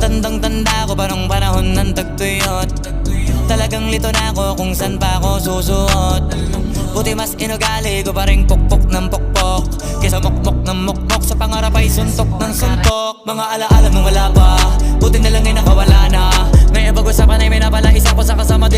Tandang-tanda ko pa nung panahon ng tagtuyot. Talagang lito na ako kung san pa ako susuot. Buti mas inugali ko pa rin pukpok ng pukpok kesa mukmok ng mukmok, sa pangarap ay suntok ng suntok. Mga alaala nung wala pa, buti na lang ay nakawala na. Ngayon pag-usapan ay may napala isa ko sa kasama.